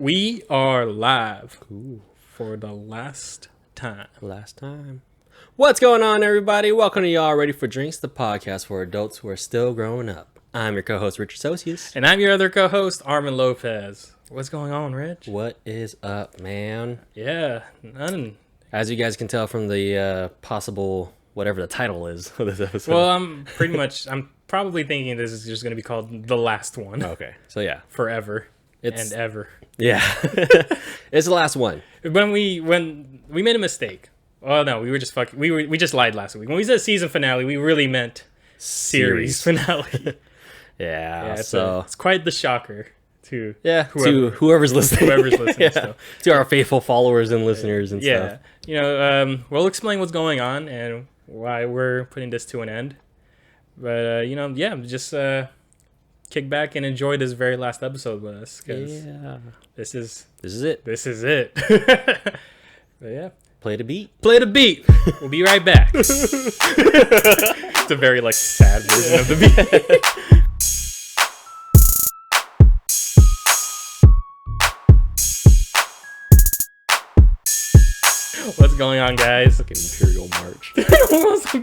We are live Cool. for the last time. Last time. What's going on, everybody? Welcome to Y'all Ready for Drinks, the podcast for adults who are still growing up. I'm your co-host, Richard Socius. And I'm your other co-host, Arman Lopez. What's going on, Rich? What is up, man? Yeah, none. As you guys can tell from the possible, whatever the title is of this episode. Well, I'm probably thinking this is just going to be called The Last One. Okay, so yeah. Forever It's- and ever. Yeah. It's the last one. When we made a mistake. Oh, no, we were just fucking... We just lied last week. When we said season finale, we really meant series finale. Yeah, it's quite the shocker to to whoever's listening. whoever's listening. Yeah. So. To our faithful followers and listeners and stuff. We'll explain what's going on and why we're putting this to an end. But just kick back and enjoy this very last episode with us, because this is it. This is it. But yeah, Play the beat. play the beat. We'll be right back. It's a very sad version of the beat. What's going on, guys? Like an Imperial March.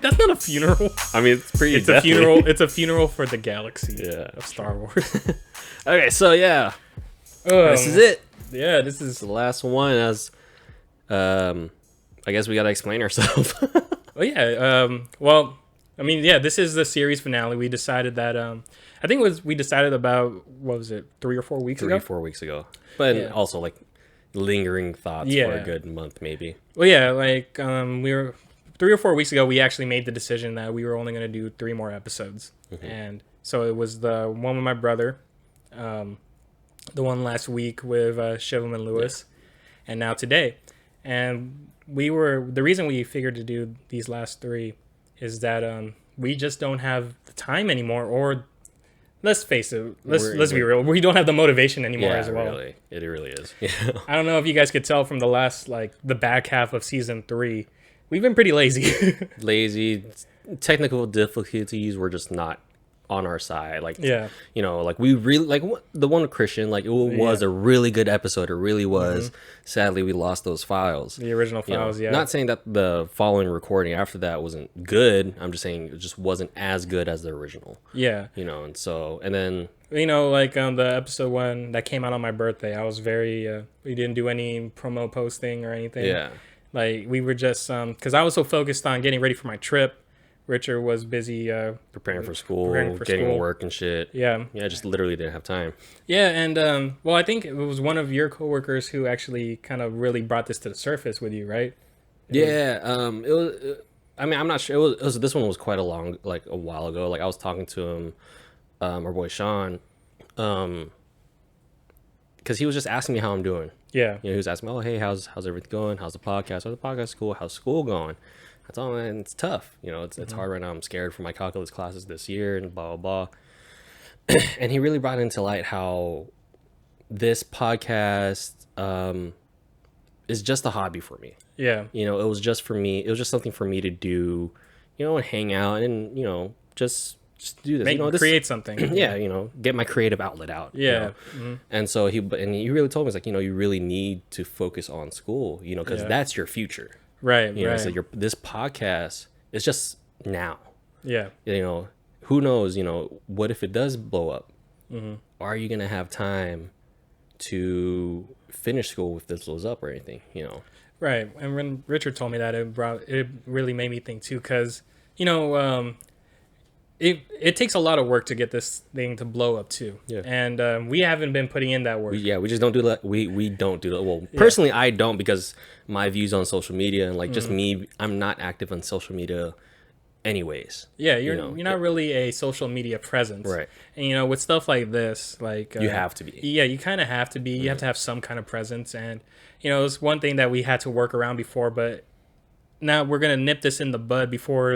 That's not a funeral. I mean, it's pretty. It's a funeral. It's a funeral for the galaxy. Yeah. Of Star Wars. Okay, so yeah, this is it. Yeah, this is. The last one. As, I guess we gotta explain ourselves. Oh yeah. This is the series finale. We decided that. I think we decided about, what was it, 3 or 4 weeks ago? 4 weeks ago. But Yeah. also like lingering thoughts for a good month, maybe. Well, yeah, we were 3 or 4 weeks ago. We actually made the decision that we were only going to do 3 more episodes, and so it was the one with my brother, the one last week with Shivam and Lewis, and now today. And the reason we figured to do these last 3 is that we just don't have the time anymore, or let's face it, let's be real, we don't have the motivation anymore as well. Really. It really is. I don't know if you guys could tell from the last, the back half of season 3, we've been pretty lazy. Lazy, technical difficulties were just not on our side. We really the one with Christian. It was a really good episode. It really was. Sadly, we lost those files. The original files. Not saying that the following recording after that wasn't good. I'm just saying it just wasn't as good as the original. Yeah. And then the episode 1 that came out on my birthday, I was very we didn't do any promo posting or anything. Yeah. We were just because I was so focused on getting ready for my trip. Richard was busy preparing for school, getting school. work and shit. Yeah. Yeah, just literally didn't have time. Yeah, and I think it was one of your coworkers who actually kind of really brought this to the surface with you, right? It was. I'm not sure. It was. This one was quite a while ago. I was talking to him, our boy Sean, because he was just asking me how I'm doing. Yeah. He was asking me, "Oh, hey, how's everything going? How's the podcast? How's the podcast cool? How's school going?" I told him, man, it's tough. It's hard right now. I'm scared for my calculus classes this year and blah, blah, blah. And he really brought into light how this podcast is just a hobby for me. Yeah. It was just for me. It was just something for me to do, and hang out and, just do this. Create something. Yeah, get my creative outlet out. Yeah. And so he really told me, you really need to focus on school, because that's your future. Right. Right. So this podcast is just now. Yeah. Who knows? What if it does blow up? Are you gonna have time to finish school if this blows up or anything? Right. And when Richard told me that, it really made me think too, because it takes a lot of work to get this thing to blow up too. Yeah. And we haven't been putting in that work. We just don't do that. We don't do that. Well, personally, I don't, because my views on social media and just me, I'm not active on social media anyways. Yeah, you're not really a social media presence. Right. And with stuff like this, you have to be. Yeah, you kind of have to be. You have to have some kind of presence. And it's one thing that we had to work around before, but now we're going to nip this in the bud before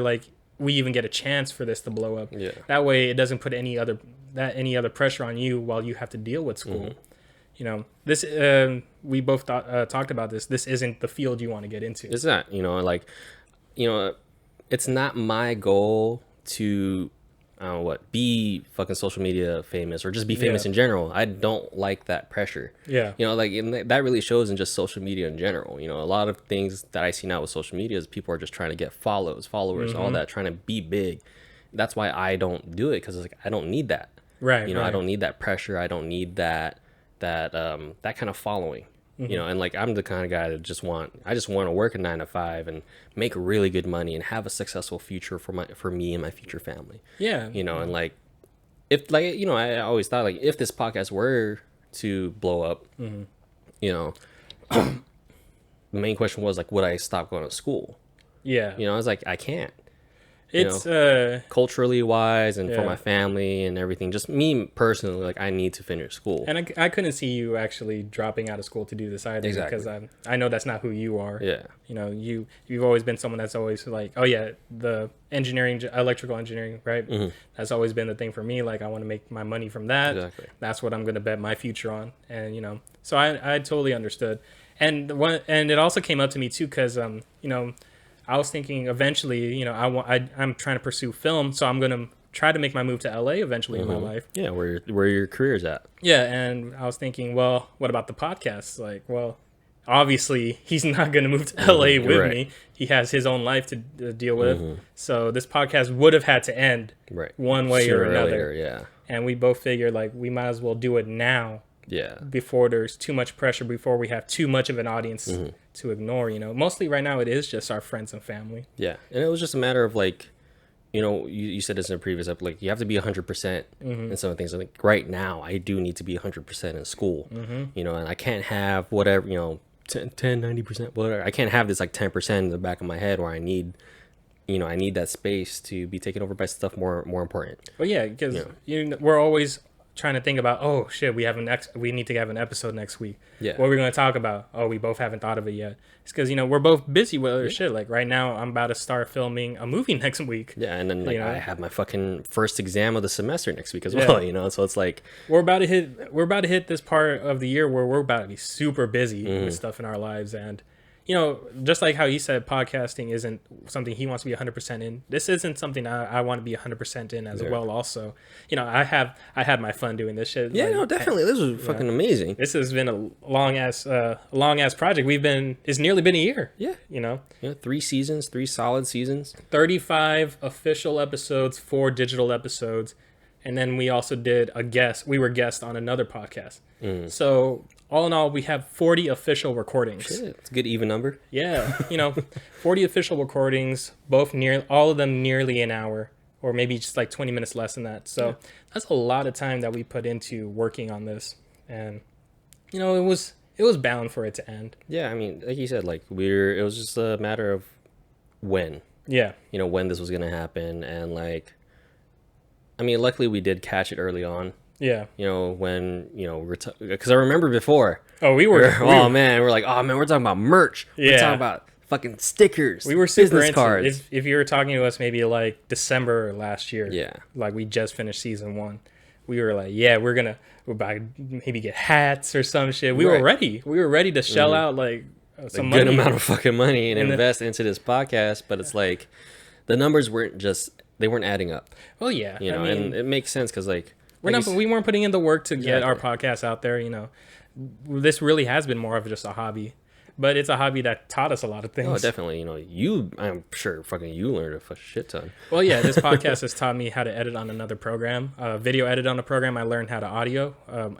we even get a chance for this to blow up. Yeah. That way it doesn't put any other pressure on you while you have to deal with school. This we both talked about this. This isn't the field you want to get into. It's not. It's not my goal to be fucking social media famous or just be famous in general. I don't like that pressure. Yeah. You know, like, and that really shows in just social media in general. You know, a lot of things that I see now with social media is people are just trying to get followers, all that, trying to be big. That's why I don't do it, because it's like, I don't need that. Right. You know, right. I don't need that pressure. I don't need that kind of following. You know, and like, I'm the kind of guy that I just want to work a 9 to 5 and make really good money and have a successful future for me and my future family. Yeah. You know, and like, if like, you know, I always thought, like, if this podcast were to blow up, you know, the main question was like, would I stop going to school? Yeah. You know, I was like, I can't. It's Culturally wise and for my family and everything, just me personally, like, I need to finish school. And I couldn't see you actually dropping out of school to do this either. Exactly. Because I know that's not who you are. Yeah. You know, you've always been someone that's always like, oh yeah, the electrical engineering, right? That's always been the thing for me. Like, I want to make my money from that. Exactly. That's what I'm going to bet my future on. And, you know, so I totally understood. And it also came up to me too, because, you know, I was thinking eventually, you know, I'm trying to pursue film, so I'm going to try to make my move to LA eventually in my life. Yeah, where your career's at. Yeah, and I was thinking, well, what about the podcast? Like, well, obviously he's not going to move to LA with me. He has his own life to deal with. So this podcast would have had to end one way or another. Yeah. And we both figured, like, we might as well do it now. Yeah. Before there's too much pressure, before we have too much of an audience to ignore, you know. Mostly right now it is just our friends and family. Yeah. And it was just a matter of, like, you know, you said this in a previous episode, like, you have to be 100% in some things. Like, right now I do need to be 100% in school, you know, and I can't have whatever, you know, 10, 90%, whatever. I can't have this like 10% in the back of my head where I need that space to be taken over by stuff more important. Well, yeah, because we're always trying to think about, oh shit, we need to have an episode next week. Yeah. What are we going to talk about? Oh, we both haven't thought of it yet. It's because, you know, we're both busy with other shit. Like right now I'm about to start filming a movie next week. Yeah, and then like I have my fucking first exam of the semester next week as well, you know. So it's like we're about to hit this part of the year where we're about to be super busy with stuff in our lives. And you know, just like how he said, podcasting isn't something he wants to be 100% in. This isn't something I want to be 100% in as well. Also, you know, I had my fun doing this shit. Yeah, like, no, definitely. This was fucking amazing. This has been a long ass project. It's nearly been a year. Yeah, you know. Yeah, 3 seasons, 3 solid seasons. 35 official episodes, 4 digital episodes, and then we also did a guest. We were guests on another podcast. So all in all, we have 40 official recordings. Shit, it's a good even number. Yeah, you know, 40 official recordings, all of them nearly an hour, or maybe just like 20 minutes less than that. So that's a lot of time that we put into working on this, and you know, it was bound for it to end. Yeah, I mean, like you said, like it was just a matter of when. Yeah, you know, when this was gonna happen, and like, I mean, luckily we did catch it early on. Yeah. You know, when, you know, because I remember before. Oh, we're like, oh man, we're talking about merch. Yeah. We're talking about fucking stickers. We were super business cards. If you were talking to us maybe like December last year. Yeah. Like we just finished season 1. We were like, yeah, we're about maybe get hats or some shit. We were ready. We were ready to shell out like some good money. amount of fucking money and invest into this podcast, but it's like the numbers weren't adding up. Well, yeah. You know, and it makes sense because like we weren't putting in the work to get our podcast out there, you know. This really has been more of just a hobby. But it's a hobby that taught us a lot of things. Oh, definitely. You know, I'm sure fucking you learned a shit ton. Well, yeah, this podcast has taught me how to edit on another program. Video edit on a program. I learned how to audio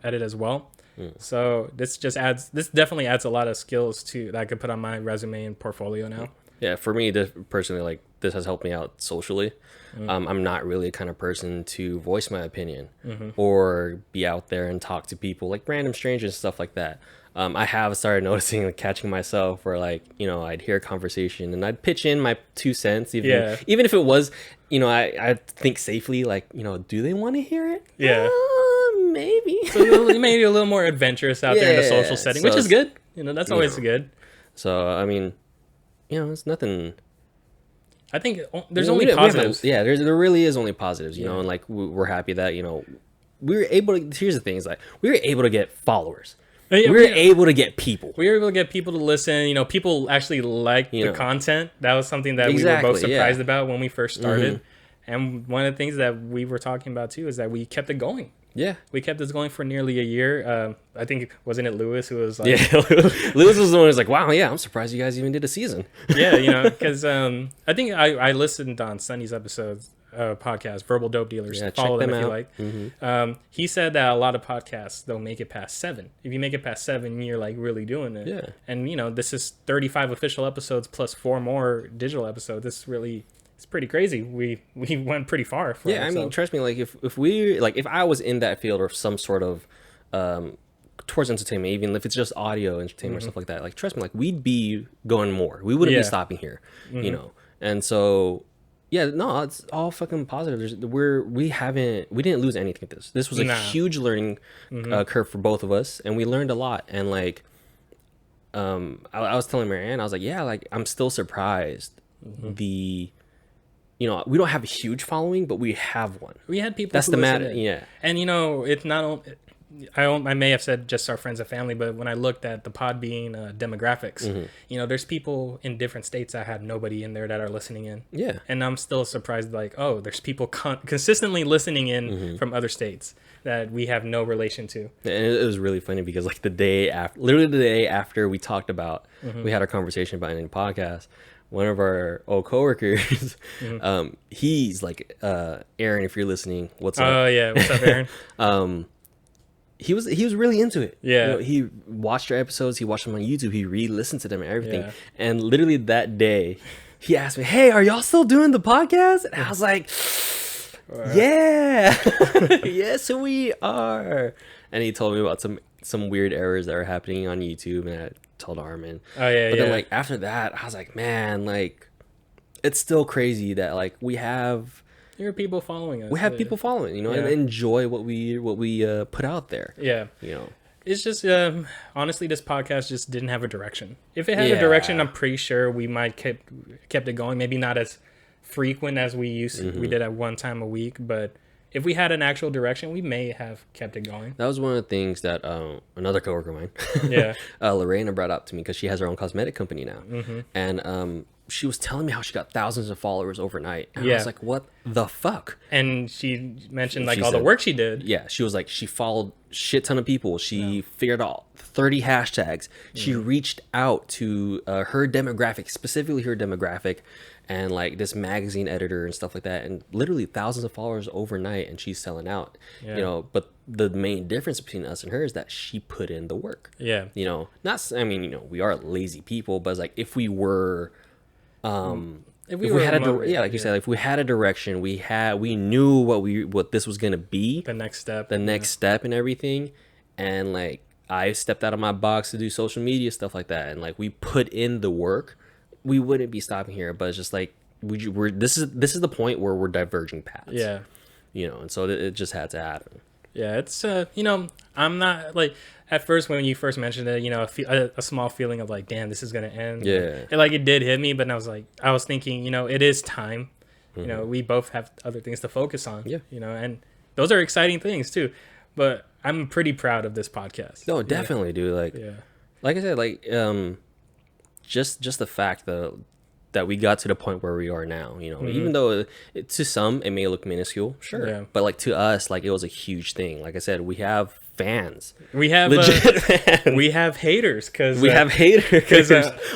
edit as well. So this definitely adds a lot of skills that I could put on my resume and portfolio now. Yeah, for me personally, like this has helped me out socially. I'm not really a kind of person to voice my opinion or be out there and talk to people like random strangers and stuff like that. I have started noticing and catching myself where like, you know, I'd hear a conversation and I'd pitch in my 2 cents, even if it was, you know, I think safely, like, you know, do they want to hear it? Yeah. Maybe. So maybe a little more adventurous out there in a social setting, which is good. You know, that's always good. So, I mean, you know, it's nothing. I think there's only positives. There really is only positives, you know, and like we're happy that, you know, we were able to, here's the thing, is like we were able to get followers. We were able to get people. We were able to get people to listen. You know, people actually liked the content. That was something that we were both surprised about when we first started. And one of the things that we were talking about too is that we kept it going. Yeah, we kept this going for nearly a year. I think, wasn't it Lewis who was like, yeah, Lewis was the one who's like, wow, yeah, I'm surprised you guys even did a season. Yeah, you know, because I think I listened on Sunny's episodes podcast, Verbal Dope Dealers. Yeah, Follow check them if them you out. like. He said that a lot of podcasts don't make it past 7. If you make it past 7, you're like really doing it. Yeah. And you know, this is 35 official episodes plus 4 more digital episodes. This really, it's pretty crazy. We went pretty far. For Yeah, I mean, trust me, like if we like if I was in that field or some sort of towards entertainment, even if it's just audio entertainment or stuff like that, like trust me, like we'd be going more. We wouldn't be stopping here, you know. And so yeah, no, it's all fucking positive. We didn't lose anything with this was a huge learning curve for both of us, and we learned a lot. And like I was telling Marianne, I was like, yeah, like I'm still surprised you know, we don't have a huge following, but we have one. We had people. That's the matter. Yeah. And you know, it's not only. I may have said just our friends and family, but when I looked at the Podbean demographics, you know, there's people in different states that have nobody in there that are listening in. Yeah. And I'm still surprised, like, oh, there's people consistently listening in from other states that we have no relation to. And it was really funny because like literally the day after we talked about, we had our conversation about ending the podcast. One of our old coworkers, he's like, Aaron, if you're listening, what's up? Oh yeah, what's up, Aaron? He was really into it. Yeah, you know, he watched our episodes. He watched them on YouTube. He re-listened to them and everything. Yeah. And literally that day, he asked me, "Hey, are y'all still doing the podcast?" And I was like, "Yeah, yes, we are." And he told me about some weird errors that were happening on YouTube, and I told Arman. Oh yeah, but then like after that, I was like, man, like it's still crazy that like we have people following us. We have people following, you know, and enjoy what we put out there. Yeah, you know, it's just honestly, this podcast just didn't have a direction. If it had a direction, I'm pretty sure we might kept it going. Maybe not as frequent as we did at one time a week, but if we had an actual direction, we may have kept it going. That was one of the things that another coworker of mine, Lorena, brought up to me because she has her own cosmetic company now, and she was telling me how she got thousands of followers overnight. And I was like, what the fuck? And she mentioned like all the work she did. Yeah, she was like, she followed shit ton of people. She figured out 30 hashtags. She reached out to her demographic, specifically her demographic, and like this magazine editor and stuff like that, and literally thousands of followers overnight, and she's selling out. You know, but the main difference between us and her is that she put in the work. Yeah, you know, I mean, you know, we are lazy people, but it's like if we were if we had like you said, if we had a direction, we knew what this was gonna be, the next step and everything, and like I stepped out of my box to do social media stuff like that, and like we put in the work, we wouldn't be stopping here. But it's just like this is the point where we're diverging paths. Yeah, you know, and so it just had to happen. Yeah, it's you know, I'm not like at first when you first mentioned it, you know, a small feeling of like, damn, this is gonna end. Yeah, it did hit me, but I was thinking, you know, it is time. You know, we both have other things to focus on. Yeah, you know, and those are exciting things too. But I'm pretty proud of this podcast. No, definitely, dude. Like, like I said, like just the fact that we got to the point where we are now, you know, even though to some it may look minuscule, sure, but like to us, like it was a huge thing. Like I said, we have fans, we have legit fans, we have haters because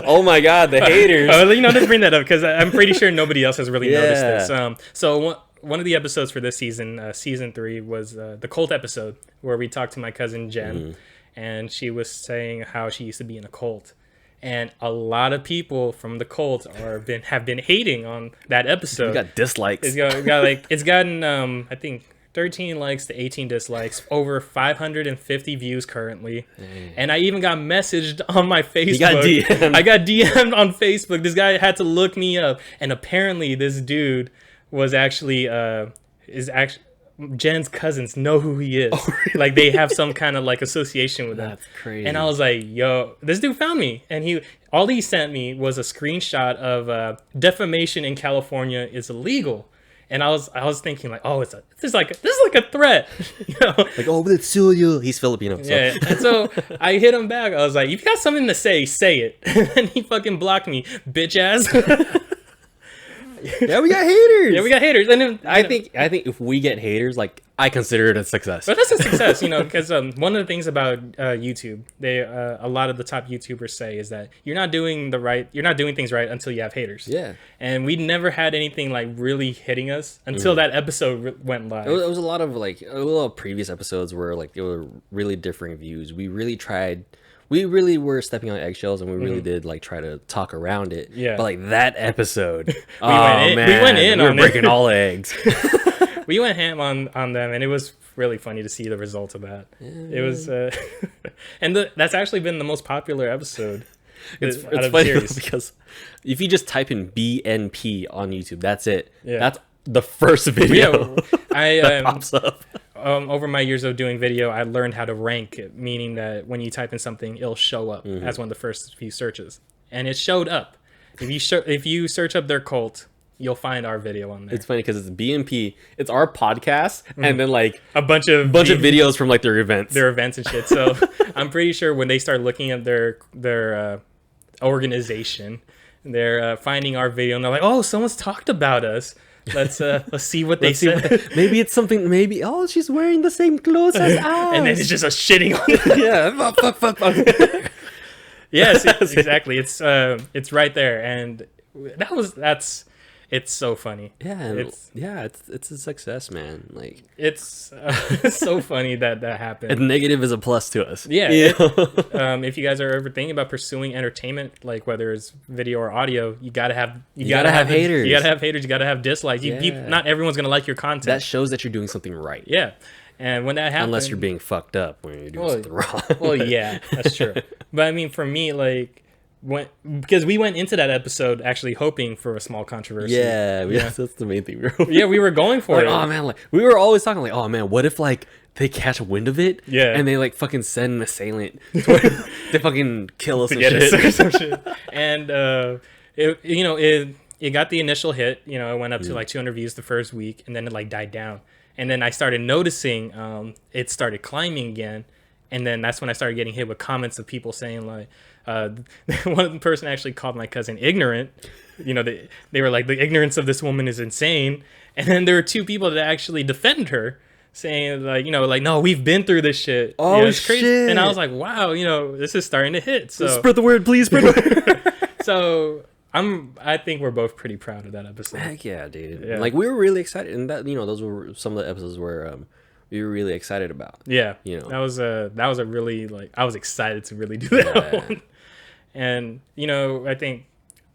oh my god, the haters. You know, let's bring that up because I'm pretty sure nobody else has really noticed this. So one of the episodes for this season, season 3, was the cult episode where we talked to my cousin Jen, and she was saying how she used to be in a cult. And a lot of people from the cult have been hating on that episode. We got dislikes. It's gotten I think 13 likes to 18 dislikes, over 550 views currently. And I even got messaged on my Facebook. I got DM'd on Facebook. This guy had to look me up, and apparently this dude was actually Jen's cousins know who he is. Oh, really? Like they have some kind of like association with him. That's crazy. And I was like, yo, this dude found me, and all he sent me was a screenshot of defamation in California is illegal. And I was thinking like, oh, this is like a threat, you know? Like, oh, let's sue you. He's Filipino. So. Yeah. And so I hit him back. I was like, if you got something to say it. And he fucking blocked me, bitch ass. Yeah, we got haters. Yeah, we got haters. And then, I think if we get haters, like, I consider it a success. but that's a success, because one of the things about YouTube, a lot of the top YouTubers say is that you're not doing things right until you have haters. Yeah. And we never had anything like really hitting us until that episode went live. It was a lot of like a lot of previous episodes where like there were really differing views. We really were stepping on eggshells, and we really did like try to talk around it. Yeah. But like that episode, we went in we were on breaking it. all eggs. We went ham on them, and it was really funny to see the result of that. It was, and that's actually been the most popular episode. It's funny because if you just type in BNP on YouTube, that's it. Yeah. That's the first video. Yeah, that pops up. Over my years of doing video, I learned how to rank it, meaning that when you type in something, it'll show up as one of the first few searches, and it showed up. If you search up their cult, you'll find our video on there. It's funny because it's BNP, it's our podcast, and then like a bunch of videos from like their events and shit. So I'm pretty sure when they start looking at their organization, they're finding our video, and they're like, "Oh, someone's talked about us. Let's see what they said." Maybe it's something. Maybe she's wearing the same clothes as us. And then it's just a shitting on it. Yeah, fuck. Yes, exactly. It's right there, and it's so funny. Yeah, it's a success, man. Like it's so funny that happened. And negative is a plus to us. Yeah. If you guys are ever thinking about pursuing entertainment, like whether it's video or audio, you gotta have haters. You gotta have haters. You gotta have dislikes. Not everyone's gonna like your content. That shows that you're doing something right. Yeah. And when that happens, unless you're being fucked up when you're doing something wrong. Well, yeah, that's true. But I mean, for me, like, because we went into that episode actually hoping for a small controversy. Yeah, that's the main thing. We were going for it. Oh man, like we were always talking like, oh man, what if like they catch wind of it? Yeah, and they like fucking send an assailant to fucking kill us and shit. And it got the initial hit. It went up to like 200 views the first week, and then it like died down. And then I started noticing it started climbing again. And then that's when I started getting hit with comments of people saying like, one person actually called my cousin ignorant. They were like, the ignorance of this woman is insane. And then there were two people that actually defend her, saying like, no, we've been through this shit. Oh, it's crazy. Shit. And I was like, wow, this is starting to hit. So spread the word, please. Spread the word. So I think we're both pretty proud of that episode. Heck yeah, dude. Yeah. Like we were really excited, and that those were some of the episodes where we were really excited about. Yeah, that was a really like I was excited to really do that one. And I think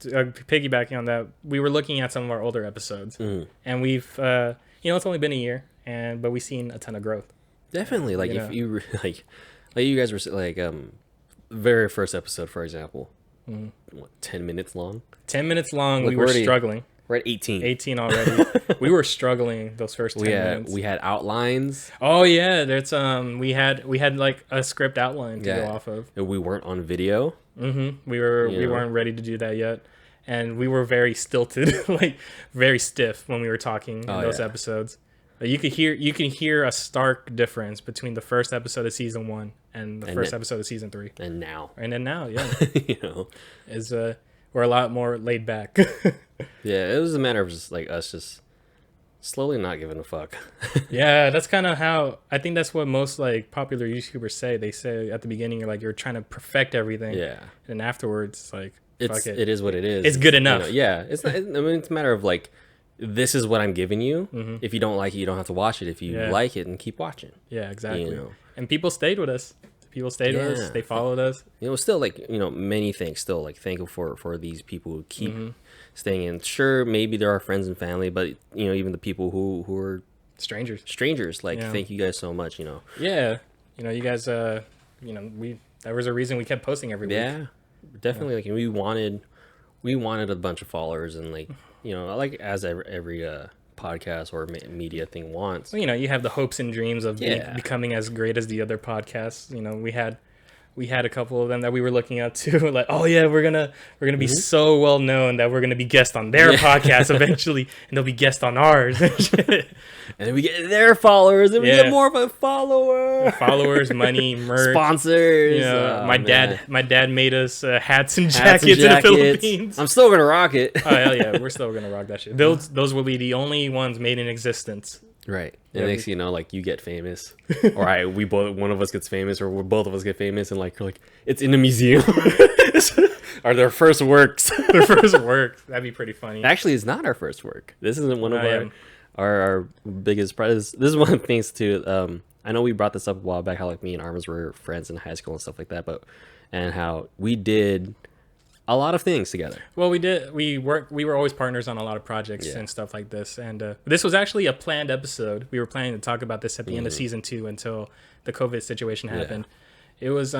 piggybacking on that, we were looking at some of our older episodes, and we've it's only been a year, but we've seen a ton of growth. Definitely, like if you like you guys were like very first episode, for example. 10 minutes long? 10 minutes long. Look, we were struggling. We're at 18. 18 already. We were struggling those first 10 minutes. We had outlines. Oh yeah, there's we had like a script outline to go off of. And we weren't on video. We weren't ready to do that yet, and we were very stilted, like very stiff when we were talking in those episodes. You can hear a stark difference between the first episode of season 1 and the first episode of season 3. And now, yeah, is we're a lot more laid back. Yeah, it was a matter of just like us just slowly not giving a fuck. Yeah, that's kind of how I think that's what most like popular YouTubers say. They say at the beginning you're trying to perfect everything. Yeah, and afterwards like it is what it is. It's good enough. Yeah, it's not. I mean, it's a matter of like, this is what I'm giving you. If you don't like it, you don't have to watch it. If you like it, and keep watching. Yeah, exactly. And people stayed with us. People stayed with us. They followed us. Still like many things. Still like thankful for these people who keep staying in. Sure, maybe there are friends and family, but even the people who are strangers. Like thank you guys so much. Yeah, you guys. There was a reason we kept posting every week. Yeah, definitely. Like we wanted a bunch of followers and like. Like as every podcast or media thing wants. Well, you have the hopes and dreams of becoming as great as the other podcasts. We had we had a couple of them that we were looking up to. Like, oh yeah, we're gonna be so well known that we're gonna be guests on their podcast eventually, and they'll be guests on ours. And then we get their followers, and we get more of a follower. Followers, money, merch, sponsors. You know, my dad made us hats and jackets in the Philippines. I'm still gonna rock it. Oh hell yeah, we're still gonna rock that shit. Those will be the only ones made in existence. Right. And next thing you know, like, you get famous, or one of us gets famous, or both of us get famous, and like, you're like, it's in the museum. Are their first works? Their first work. That'd be pretty funny. Actually, it's not our first work. This isn't one of our biggest prizes. This is one of the things too. I know we brought this up a while back, how like me and Armans were friends in high school and stuff like that, and how we did a lot of things together. Well, we did. We were always partners on a lot of projects and stuff like this. And this was actually a planned episode. We were planning to talk about this at the end of season 2 until the COVID situation happened. It was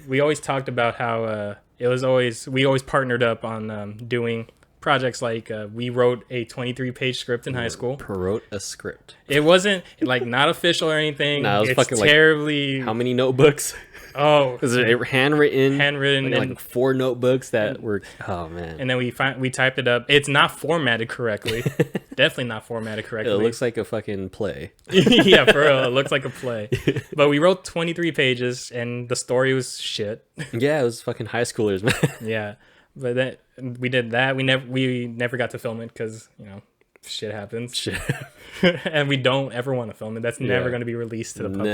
we always talked about how we always partnered up on doing projects like we wrote a 23-page script in high school. Wrote a script. It wasn't like not official or anything. No, it was it's fucking terribly. Like, how many notebooks? Oh, is it handwritten, like 4 notebooks that were. Oh man! And then we typed it up. It's not formatted correctly. Definitely not formatted correctly. It looks like a fucking play. Yeah, for real, it looks like a play. But we wrote 23 pages, and the story was shit. Yeah, it was fucking high schoolers, man. Yeah, but then we did that. We never got to film it because shit happens. Shit. And we don't ever want to film it. That's never going to be released to the public.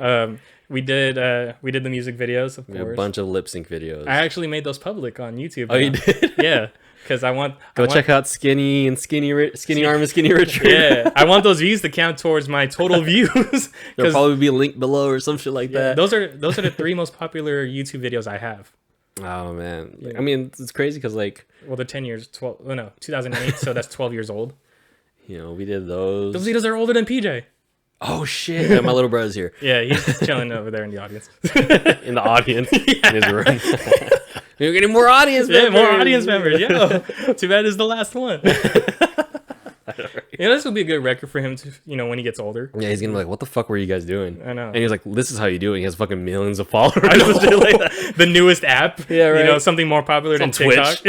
Never. We did the music videos, of course. A bunch of lip sync videos. I actually made those public on YouTube. Oh, you did? Yeah, because I want check out Skinny Arm and Skinny Richard. Yeah, I want those views to count towards my total views. There'll probably be a link below or some shit like that. Those are the 3 most popular YouTube videos I have. Oh man, I mean it's crazy because like, well, they're 10 years, 2008, so that's 12 years old. We did those. Those videos are older than PJ. Oh shit! Yeah, my little brother's here. Yeah, he's just chilling over there in the audience. In the audience, in his room. We're getting more audience members. Yeah, more audience members. Yeah. Too bad it's the last one. This will be a good record for him to, when he gets older. Yeah, he's gonna be like, "What the fuck were you guys doing?" I know. And he's like, "This is how you do it." He has fucking millions of followers. I know. Like that. The newest app. Yeah, right. Something more popular than TikTok.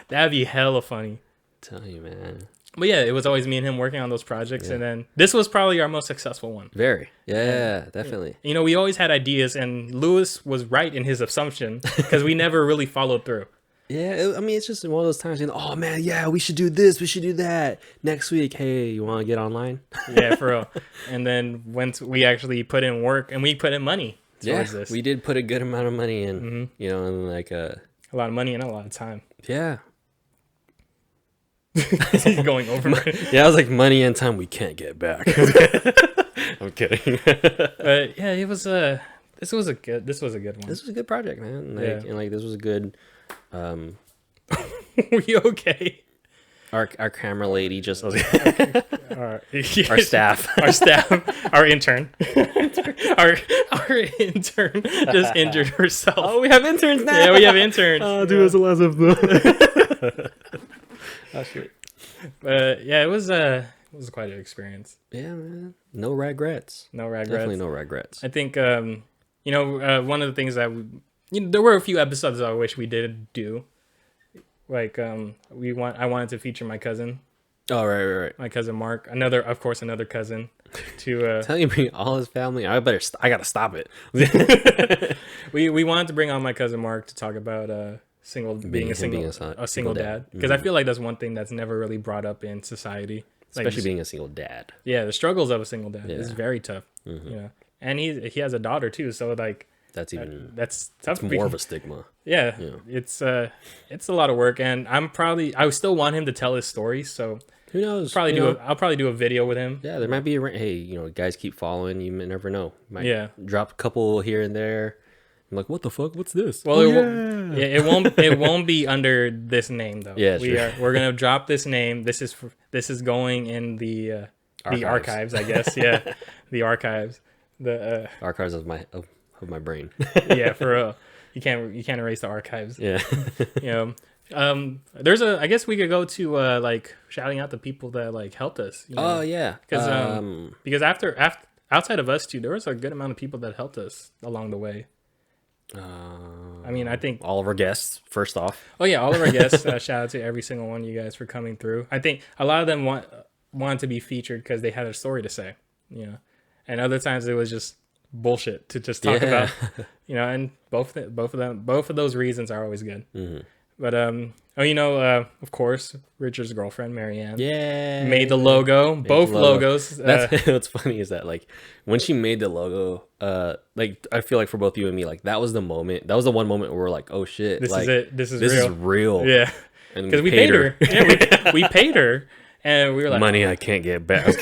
That'd be hella funny. Tell you, man. But yeah, it was always me and him working on those projects, and then this was probably our most successful one. Very. Yeah, definitely. We always had ideas, and Lewis was right in his assumption because we never really followed through. Yeah, I mean, it's just one of those times, oh man, yeah, we should do this, we should do that. Next week, hey, you want to get online? Yeah, for real. And then once we actually put in work, and we put in money towards this. We did put a good amount of money in, and like a lot of money and a lot of time. Yeah. He's going over it. Yeah, I was like, money and time we can't get back. I'm kidding. But yeah, it was this was a good one. This was a good project, man. And like this was a good were you okay? Our camera lady just our staff our intern just injured herself. Oh, we have interns now. Yeah, we have interns. Oh, dude, it's the last of them. Oh shit. Yeah, it was quite an experience. Yeah, man. No regrets. Definitely no regrets. I think one of the things that there were a few episodes I wish we did do. Like I wanted to feature my cousin. Oh, right. My cousin Mark, another cousin. To tell you, bring all his family. I gotta stop it. We wanted to bring on my cousin Mark to talk about being a single dad, because I feel like that's one thing that's never really brought up in society, especially being a single dad. Yeah, the struggles of a single dad is very tough. And he has a daughter too, so like that's tough. More of a stigma. Yeah. It's a lot of work, and I still want him to tell his story, so who knows? I'll probably do a video with him. Yeah, there might be guys keep following, you never know. Might drop a couple here and there. I'm like, what the fuck? What's this? Well, it won't be under this name though. Yeah, we're gonna drop this name. This is going in the archives, I guess. Yeah, the archives. The archives of my brain. Yeah, for real. You can't erase the archives. Yeah. I guess we could go to like shouting out the people that like helped us. Oh yeah. Because after outside of us too, there was a good amount of people that helped us along the way. I mean, I think all of our guests, first off. Oh yeah, all of our guests. Shout out to every single one of you guys for coming through. I think a lot of them want to be featured because they had a story to say, you know, and other times it was just bullshit to just talk about, you know. And both of those reasons are always good. Mm-hmm. But of course, Richard's girlfriend Marianne, made the logo. Both logos. That's what's funny is that like when she made the logo, like I feel like for both you and me, like that was the moment. That was the one moment where we're like, oh shit, this like, is it. This is real. Yeah, because we paid her. Yeah, we paid her, and we were like, money I can't get back.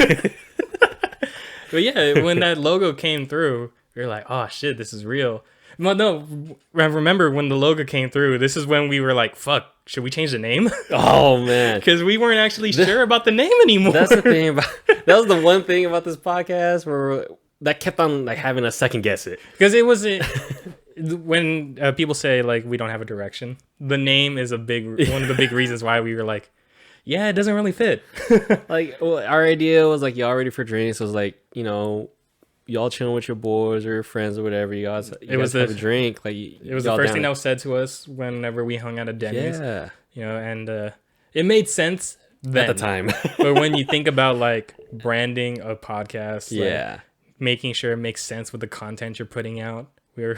But yeah, when that logo came through, we were like, oh shit, this is real. Well, no, I remember when the logo came through, this is when we were like, fuck, should we change the name? Oh, man. Because we weren't actually sure about the name anymore. That's the thing about, that was the one thing about this podcast where that kept on like having us second guess it. Because it was, when people say like, we don't have a direction, the name is one of the big reasons why we were like, yeah, it doesn't really fit. Like, our idea was like, y'all ready for drinks? It was like, you know, y'all chilling with your boys or your friends or whatever. You guys have a drink. Like it was the first thing that was said to us whenever we hung out at Denny's. Yeah, you know, and it made sense then at the time. But when you think about like branding a podcast, like, making sure it makes sense with the content you're putting out, we were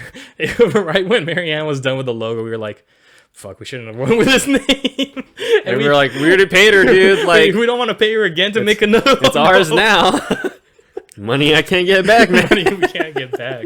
right when Marianne was done with the logo, we were like, fuck, we shouldn't have went with this name. And we were like, we already paid her, dude. Like, we don't want to pay her again to make another logo. It's ours now. Money I can't get back, man. Money we can't get back.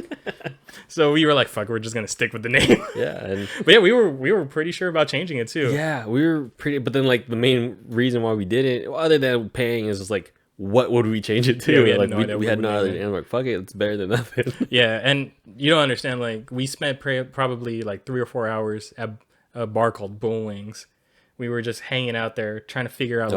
So we were like, fuck, we're just gonna stick with the name. Yeah. But yeah, we were pretty sure about changing it too. Yeah, we were pretty, but then like the main reson why we did it, other than paying, is just like, what would we change it to? Yeah, we had no other, and like, fuck it, it's better than nothing. Yeah, and you don't understand, like, we spent probably like 3 or 4 hours at a bar called Bull Wings. We were just hanging out there trying to figure out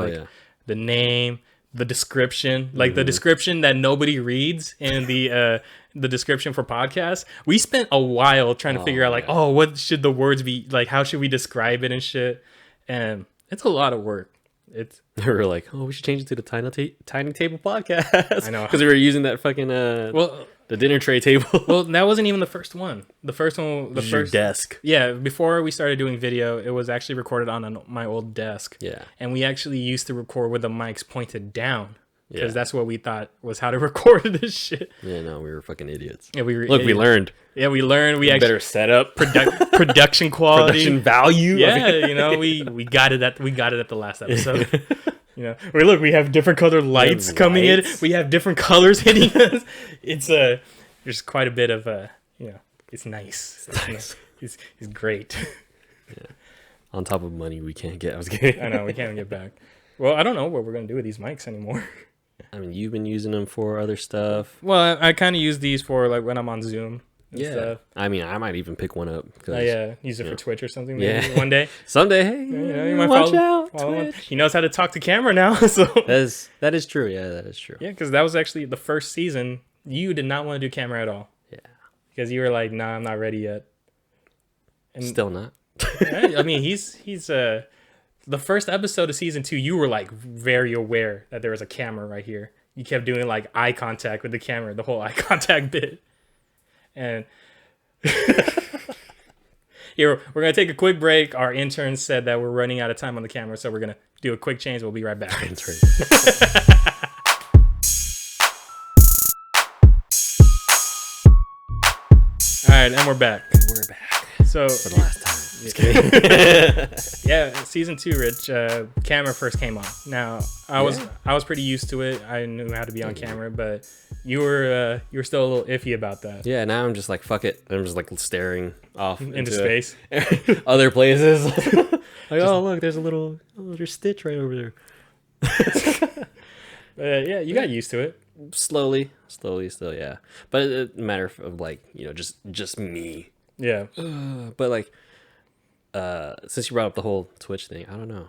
the name, the description, like the description that nobody reads in the description for podcasts. We spent a while trying to figure out like, what should the words be, like, how should we describe it and shit. And it's a lot of work. We were like, we should change it to the Tiny Table Podcast. I know, because we were using that fucking the dinner tray table. Well, that wasn't even the first one. The first desk. Yeah, before we started doing video, it was actually recorded on my old desk. Yeah, and we actually used to record with the mics pointed down because that's what we thought was how to record this shit. Yeah, no, we were fucking idiots. Yeah, we learned. Yeah, we learned. We actually better setup, production quality, production value. Yeah, you know, we got it at the last episode. You know, we have different colored lights coming in. We have different colors hitting us. It's there's quite a bit of it's nice. It's nice. It's great. Yeah. On top of money we can't get. I was kidding. I know, we can't get back. Well, I don't know what we're gonna do with these mics anymore. I mean, you've been using them for other stuff. Well, I kind of use these for like when I'm on Zoom. Stuff. I mean, I might even pick one up. Use it for Twitch or something. Maybe one day. Someday, hey, you might watch out. He knows how to talk to camera now. So that is true. Yeah, that is true. Yeah, because that was actually the first season. You did not want to do camera at all. Yeah, because you were like, "Nah, I'm not ready yet." And still not. I mean, he's the first episode of season 2. You were like very aware that there was a camera right here. You kept doing like eye contact with the camera, the whole eye contact bit. And here, we're going to take a quick break. Our intern said that we're running out of time on the camera, so we're going to do a quick change. We'll be right back. All right, and we're back. So for the last time. Yeah, season 2, Rich. Camera first came on. Now I was pretty used to it. I knew how to be on camera, but you were still a little iffy about that. Yeah, now I'm just like, fuck it. I'm just like staring off into space, other places. Like, look, there's a little stitch right over there. Yeah, you got used to it. Slowly, still, yeah. But it's a matter of like, just me. Yeah. But like, since you brought up the whole Twitch thing, I don't know,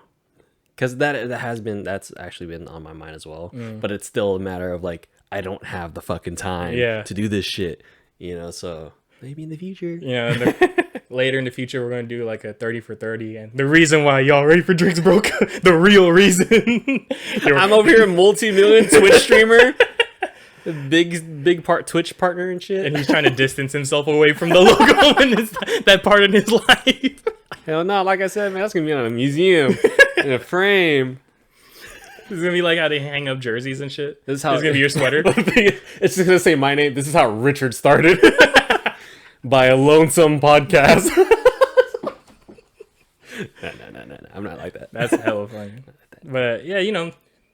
because that's actually been on my mind as well. But it's still a matter of like, I don't have the fucking time to do this shit, so maybe in the future. Yeah, later in the future we're gonna do like a 30 for 30, and the reason why y'all ready for drinks broke, the real reason. I'm over here a multi-million Twitch streamer. big part Twitch partner and shit. And he's trying to distance himself away from the logo and that part in his life. Hell no, like I said, man, that's gonna be on a museum in a frame. It's gonna be like how they hang up jerseys and shit. This is how it's gonna be your sweater. It's just gonna say my name. This is how Richard started by a lonesome podcast. No. I'm not like that. That's hella funny. But yeah, you know,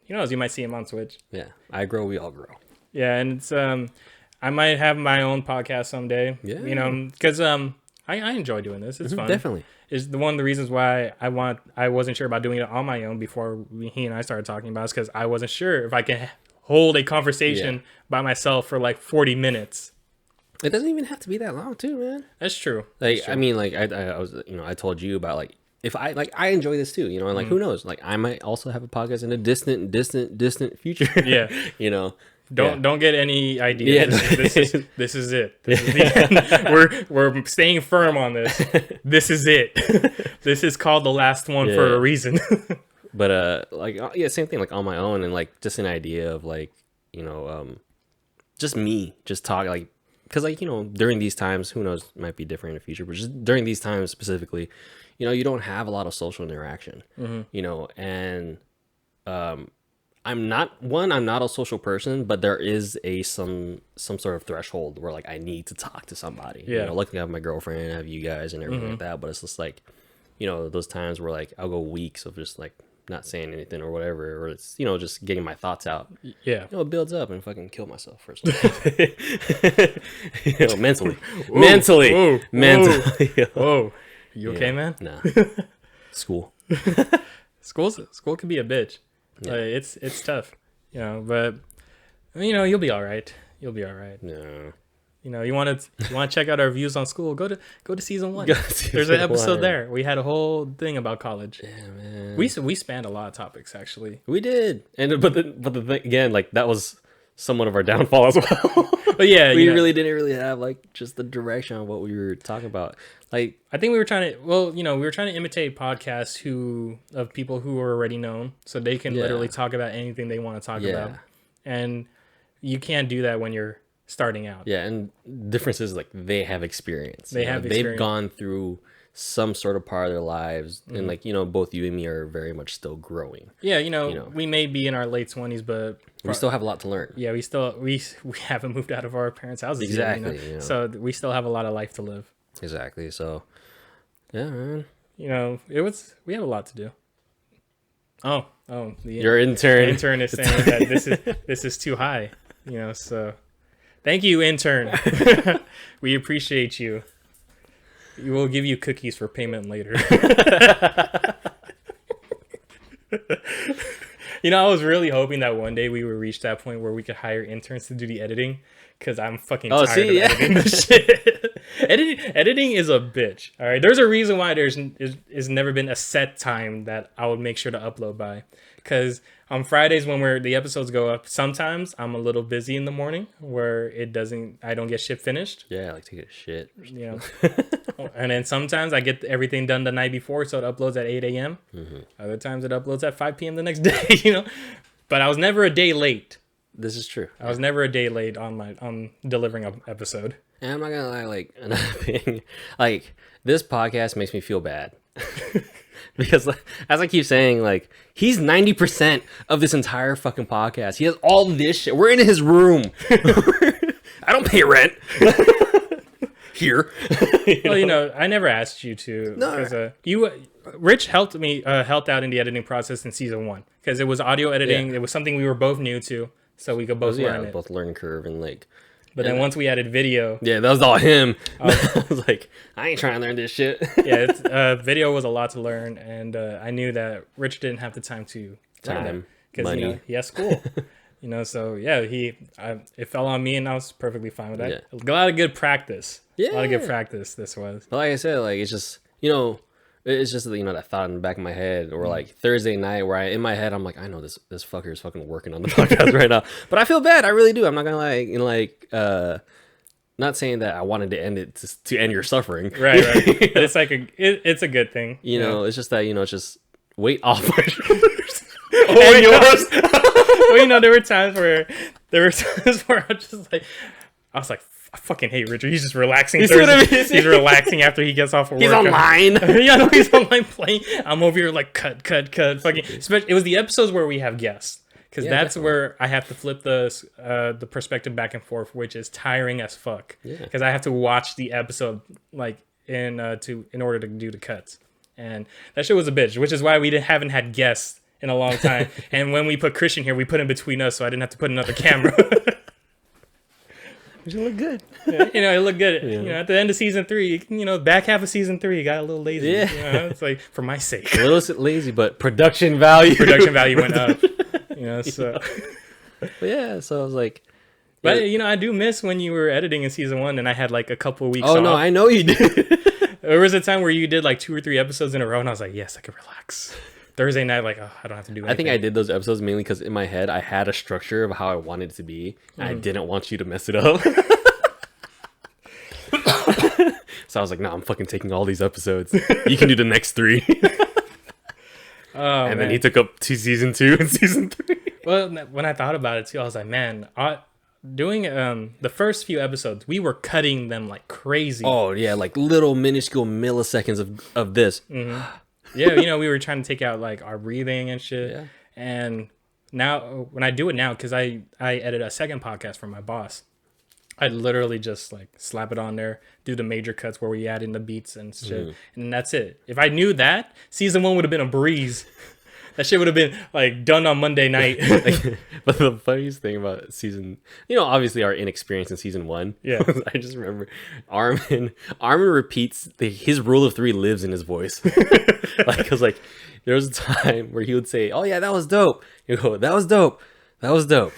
you might see him on Twitch. Yeah, I grow, we all grow. Yeah, and it's I might have my own podcast someday. Yeah, you know, because I enjoy doing this. It's fun. Definitely. Is one of the reasons why I wasn't sure about doing it on my own before he and I started talking about it, because I wasn't sure if I can hold a conversation by myself for like 40 minutes. It doesn't even have to be that long, too, man. That's true. Like, That's true. I mean, like I was, you know, I told you about like if I enjoy this too, you know, and like who knows, like I might also have a podcast in a distant future. Yeah, you know. Don't get any ideas. Yeah. This is it. This is the end. We're staying firm on this. This is it. This is called the last one for a reason. But like same thing, like on my own, and like just an idea of like, you know, just me just talk, like, because like, you know, during these times, who knows, it might be different in the future, but just during these times specifically, you know, you don't have a lot of social interaction, you know, and I'm not a social person, but there is some sort of threshold where like I need to talk to somebody. Yeah. You know, luckily I have my girlfriend, I have you guys and everything like that, but it's just like, you know, those times where like I'll go weeks of just like not saying anything or whatever, or it's, you know, just getting my thoughts out. Yeah. You know, it builds up and fucking kill myself first. You know, mentally. Whoa, mentally. whoa, Mentally. Whoa. You okay, man? Nah. School. School can be a bitch. Yeah. It's tough, you know, but you know, you'll be all right. You'll be all right. No. You know, you want to check out our views on school? Go to season 1. Go to There's an season episode 1. there. We had a whole thing about college. Yeah, man. We spanned a lot of topics actually. We did, and but the thing again, like that was somewhat of our downfall as well. But yeah, we you know, really didn't really have like just the direction of what we were talking about. Like, I think we were trying to imitate podcasts of people who are already known, so they can literally talk about anything they want to talk about, and you can't do that when you're starting out. Yeah, and difference is like they have experience. They've gone through some sort of part of their lives, and like, you know, both you and me are very much still growing. Yeah, you know, we may be in our late 20s, but we still have a lot to learn. Yeah, we haven't moved out of our parents' houses exactly. Yet, you know? So we still have a lot of life to live. Exactly. So, yeah, man. You know, we have a lot to do. Oh, your intern. The intern is saying that this is too high. You know, so thank you, intern. We appreciate you. We will give you cookies for payment later. You know, I was really hoping that one day we would reach that point where we could hire interns to do the editing, because I'm fucking tired of editing this shit. Editing is a bitch. All right, there's a reason why there's never been a set time that I would make sure to upload by, because on Fridays when the episodes go up, sometimes I'm a little busy in the morning where I don't get shit finished. Yeah, like take a shit. You know, and then sometimes I get everything done the night before, so it uploads at 8 a.m. Other times it uploads at 5 p.m. the next day. You know, but I was never a day late. This is true. I was never a day late on delivering an episode. And I'm not gonna lie, like another thing, like this podcast makes me feel bad. Because as I keep saying, like, he's 90% of this entire fucking podcast. He has all this shit. We're in his room. I don't pay rent. Here. You know, I never asked you to. No. Rich helped out in the editing process in season 1, because it was audio editing. Yeah. It was something we were both new to, so we could both learn it. Both learning curve and like. But then once we added video, yeah, that was all him. I was like, I ain't trying to learn this shit. Yeah, video was a lot to learn, and I knew that Rich didn't have the time to learn because money. You know, he has school. You know, so yeah, it fell on me, and I was perfectly fine with that. Yeah. A lot of good practice. Yeah, a lot of good practice. This was. But like I said, like it's just, you know, it's just, you know, that thought in the back of my head, or like Thursday night where in my head I'm like, I know this fucker is fucking working on the podcast right now, but I feel bad. I really do. I'm not gonna lie. You know, like not saying that I wanted to end it to end your suffering. Right. But it's like it's a good thing. You know, it's just that, you know, it's just weight off my shoulders and yours. Well, you know, there were times where I was like, I fucking hate Richard. He's just relaxing. He's relaxing after he gets off of work. He's online. Yeah, no, he's online playing. I'm over here like cut. Fucking. It was the episodes where we have guests. Because that's where I have to flip the perspective back and forth, which is tiring as fuck. Because I have to watch the episode like in order to do the cuts, and that shit was a bitch. Which is why we haven't had guests in a long time. And when we put Christian here, we put him between us, so I didn't have to put another camera. You look good. Yeah, you know, it looked good. Yeah. You know, at the end of season 3, you know, back half of season 3, got a little lazy. Yeah, you know, it's like for my sake, a little lazy, but production value went up. You know, so. But yeah, so I was like, but you know, I do miss when you were editing in season 1, and I had like a couple of weeks. Oh no, I know you did. There was a time where you did like 2 or 3 episodes in a row, and I was like, yes, I could relax. Thursday night, like, oh, I don't have to do anything. I think I did those episodes mainly because in my head I had a structure of how I wanted it to be, and I didn't want you to mess it up. So I was like, no, I'm fucking taking all these episodes. You can do the next 3. And then he took up to season 2 and season 3. Well, when I thought about it too, I was like, man, doing the first few episodes, we were cutting them like crazy. Oh yeah, like little minuscule milliseconds of this. Mm-hmm. Yeah, you know, we were trying to take out like our breathing and shit. Yeah. And now when I do it now, because I edit a second podcast for my boss, I literally just like slap it on there, do the major cuts where we add in the beats and shit, and that's it. If I knew that, season 1 would have been a breeze. That shit would have been like done on Monday night. But the funniest thing about season, you know, obviously our inexperience in season 1. Yeah, I just remember Arman repeats his rule of 3 lives in his voice. Like, cause like there was a time where he would say, "Oh yeah, that was dope." You go, "That was dope. That was dope.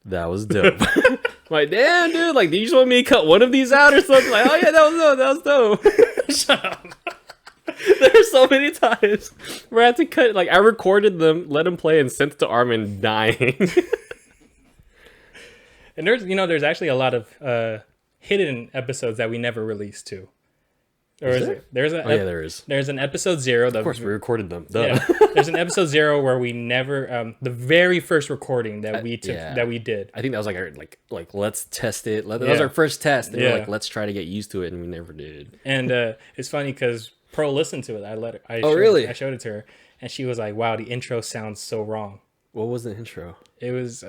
That was dope." I'm like, damn, dude, like, do you just want me to cut one of these out or something? Like, oh yeah, that was dope. Shut up. There were so many times where I had to cut, like, I recorded them, let him play, and sent it to Arman dying. And there's actually a lot of hidden episodes that we never released too. There is. There's an episode 0. Of course, we recorded them. Yeah, there's an episode 0 where we never, the very first recording that we took, that we did. I think that was like let's test it. That was our first test. And we're like, let's try to get used to it, and we never did. And it's funny because Pro listened to it. I showed it to her, and she was like, "Wow, the intro sounds so wrong." What was the intro? It was,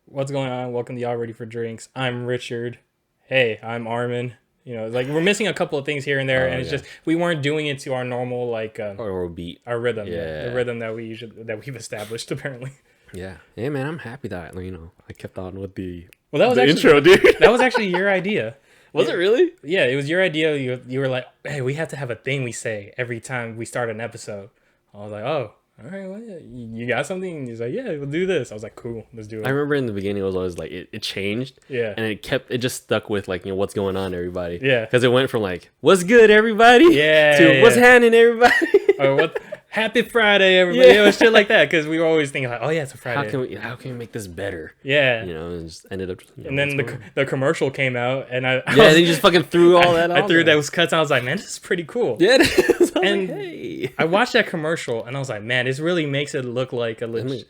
"What's going on? Welcome to Y'all Ready for Drinks. I'm Richard. Hey, I'm Arman." You know, like we're missing a couple of things here and there, and it's just we weren't doing it to our normal like or beat, our rhythm, the rhythm that we've established apparently. Yeah, man, I'm happy that I kept on with the intro, dude. That was actually your idea. Was it really? Yeah, it was your idea. You were like, hey, we have to have a thing we say every time we start an episode. I was like, oh. All right, well, yeah, you got something? And he's like, yeah, we'll do this. I was like, cool, let's do it. I remember in the beginning, it was always like, it changed. Yeah. And it just stuck with like, what's going on, everybody. Yeah. Because it went from like, what's good, everybody? Yeah. To what's happening, everybody? Or happy Friday, everybody. Yeah. It was shit like that. Because we were always thinking like, oh yeah, it's a Friday. How can we make this better? Yeah. And it just ended up. And then the commercial came out, and they just fucking threw all that. I threw those cuts. I was like, man, this is pretty cool. Yeah. It is. And like, hey. I watched that commercial, and I was like, man, this really makes it look like a legit.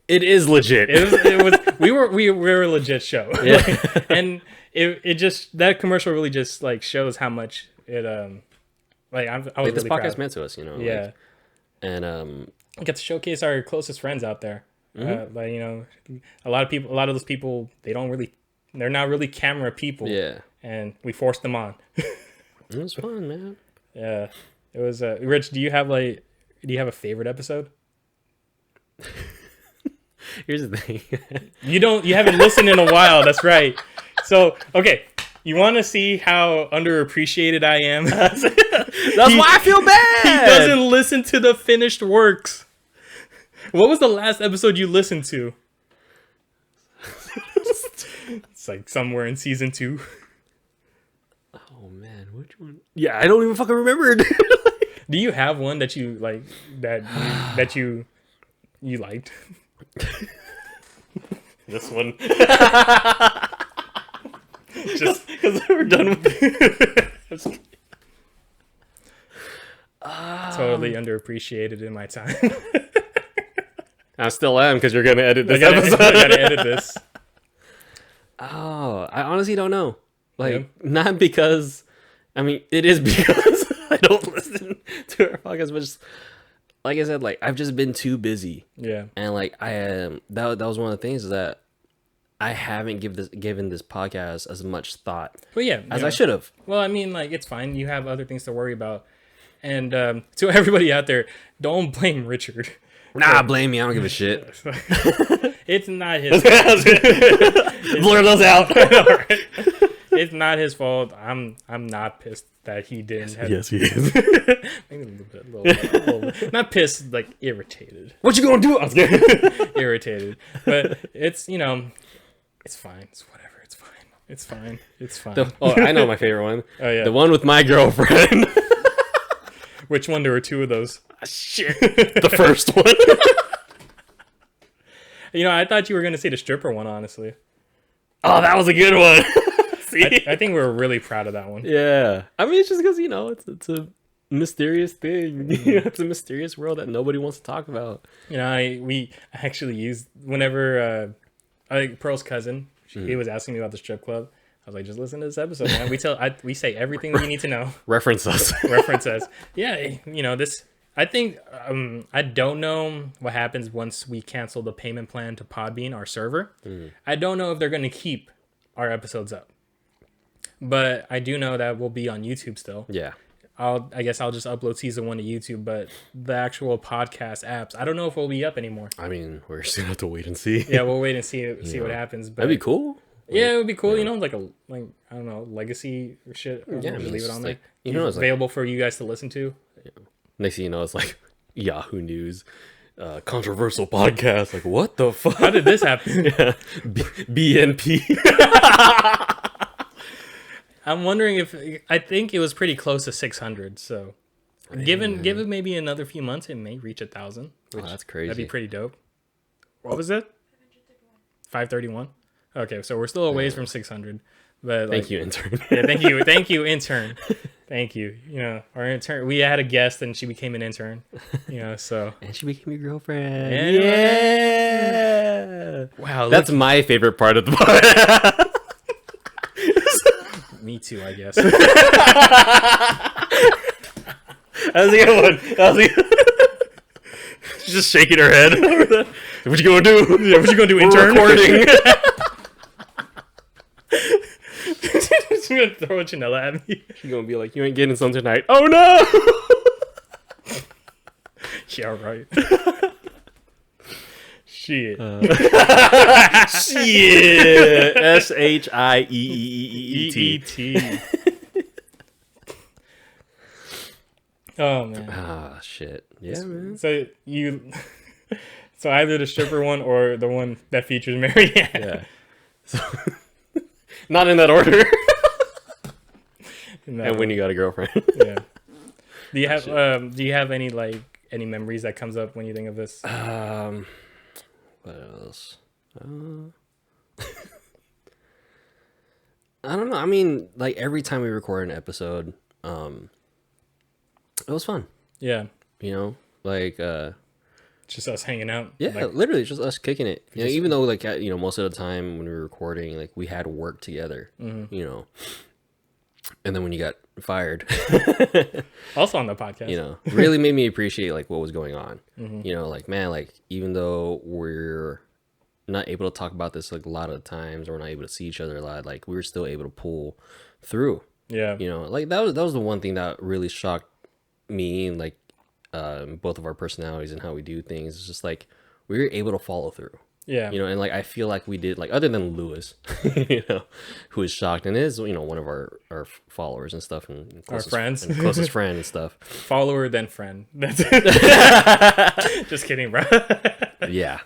It is legit. It was. We were a legit show. Yeah. And it just, that commercial really just like shows how much it I was really this podcast proud. Meant to us, Yeah. Like, and get to showcase our closest friends out there. A lot of those people, they're not really camera people. Yeah. And we forced them on. It was fun, man. Yeah. It was Rich, do you have a favorite episode? Here's the thing. You haven't listened in a while, that's right. So, okay, you want to see how underappreciated I am? That's why I feel bad. He doesn't listen to the finished works. What was the last episode you listened to? It's like somewhere in season 2. Oh man, which one? Yeah, I don't even fucking remember. Do you have one that you like that you liked? This one. Just because we're done with it. Totally underappreciated in my time. I still am because you're gonna edit this I episode. gotta edit this. Oh, I honestly don't know. Like, not because, I mean, it is because I don't listen to our podcast, but just, like I said, like, I've just been too busy. Yeah. And, like, I am, that was one of the things that I haven't given this podcast as much thought as I should have. Well, I mean, like, it's fine. You have other things to worry about. And to everybody out there, don't blame Richard. Nah, blame me. I don't give a shit. It's not his fault. Blur those out. Right? It's not his fault. I'm not pissed that he didn't have... Yes, he is. Maybe a little bit. Not pissed, like irritated. What you gonna do? I was scared. Irritated. But it's, you know, it's fine. It's whatever. It's fine. It's fine. It's fine. I know my favorite one. Oh, yeah. The one with my girlfriend. Which one? There were two of those. Shit. The first one. You know, I thought you were going to say the stripper one, honestly. Oh, that was a good one. See? I think we were really proud of that one. Yeah. I mean, it's just because, you know, it's a mysterious thing. It's a mysterious world that nobody wants to talk about. You know, we actually used, whenever Pearl's cousin, he was asking me about the strip club. I was like, just listen to this episode, man. We say everything that you need to know. Reference us. Reference us. Yeah, you know, this... I think I don't know what happens once we cancel the payment plan to Podbean, our server. I don't know if they're going to keep our episodes up, but I do know that we'll be on YouTube still. Yeah. I guess I'll just upload season 1 to YouTube, but the actual podcast apps, I don't know if we'll be up anymore. I mean, we're just gonna have to wait and see. Yeah, we'll wait and see what happens. But that'd be cool. Yeah, it would be cool. You know, like I don't know, legacy or shit. Yeah, just leave it on there. Like, you know, it's available for you guys to listen to. Yeah. Next thing you know, it's like Yahoo News, controversial podcast. Like, what the fuck? How did this happen? Yeah. BNP. I'm wondering if... I think it was pretty close to 600, so... Give it maybe another few months, it may reach 1,000. Oh, that's crazy. That'd be pretty dope. What was it? 531? Okay, so we're still a ways from 600. But thank you, intern. Yeah, thank you, intern. Thank you. You know, our intern... We had a guest, and she became an intern. You know, so... And she became your girlfriend. Yeah! Wow. That's my favorite part of the podcast. Me too, I guess. That was a good one. She's just shaking her head. What you gonna do? Yeah, what you gonna do, intern? Recording. She's gonna throw a Chanela at me. She's gonna be like, you ain't getting some tonight. Oh no! Yeah, right. Shit. Shit. SHIEEEET. Oh man. Ah, shit. Yeah, man. So so either the stripper one or the one that features Marianne. Yeah. So, not in that order. And when you got a girlfriend. Yeah. Do you have any memories that comes up when you think of this? What else? I don't know. I mean, like every time we record an episode, it was fun. Yeah. You know, like just us hanging out. Yeah, like, literally just us kicking it. You know, even though like you know, most of the time when we were recording, like we had work together. Mm-hmm. You know, and then when you got fired, also on the podcast, you know, really made me appreciate like what was going on. Mm-hmm. You know, like man, like even though we're not able to talk about this like a lot of times, or we're not able to see each other a lot, like we were still able to pull through. Yeah, you know, like that was the one thing that really shocked me, and like both of our personalities and how we do things. It's just like we were able to follow through. Yeah, you know, and like I feel like we did, like other than Lewis, you know, who is shocked and is, you know, one of our followers and stuff, and our friends, and closest friend and stuff. Follower then friend. That's just kidding, bro. Yeah,